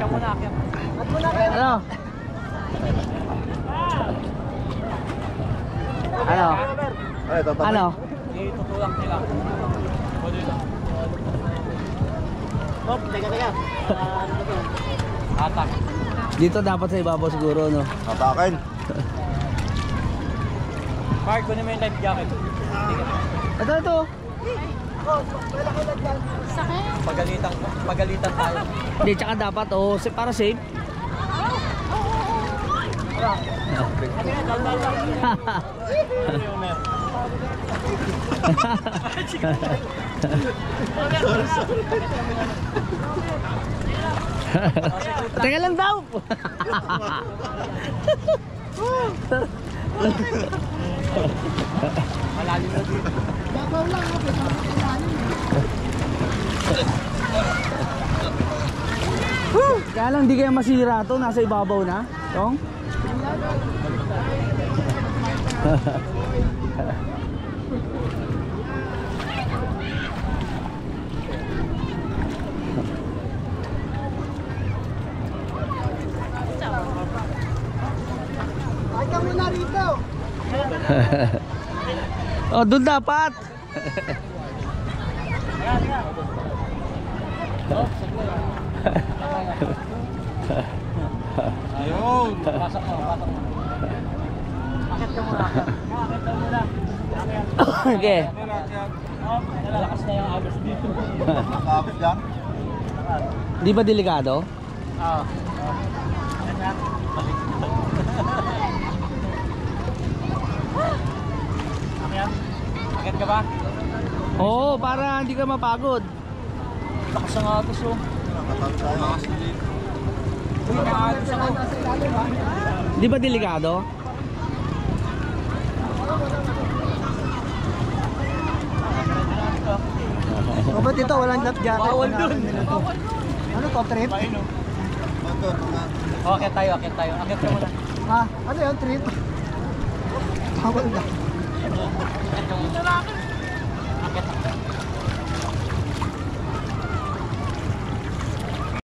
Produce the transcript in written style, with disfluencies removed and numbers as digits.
Ano? Ano? Ano? Tutulak nila. Hop, teka. Atak. Dito dapat sa ibabaw siguro, no? Atakin. Mark, kunin mo yung life jacket. Ito. Pagalitan tayo. Hindi, tsaka dapat, para safe. Teka lang daw. Malalim na dito. Babaw lang ako, malalim. Kaya lang di kaya masira to, nasa ibabaw na. Tong? Ay ka muna rito. Oh, doon dapat. Ayun, pasok mo. Akit ka muna. Okay. Nalakas na yung agos dito. Nakakabit dyan. Di ba delikado? Oo. Akit ka ba? Oo, para hindi ka mapagod. Lakas ang agos oh. Uy, maagos ako. Di ba delikado? O ba't ito walang life jacket? Bawal dun. Ano to, trip? Oh, akit tayo. Akit ka muna. Ha? Ano yun, trip? Bawal na. Akit ka muna. Akit.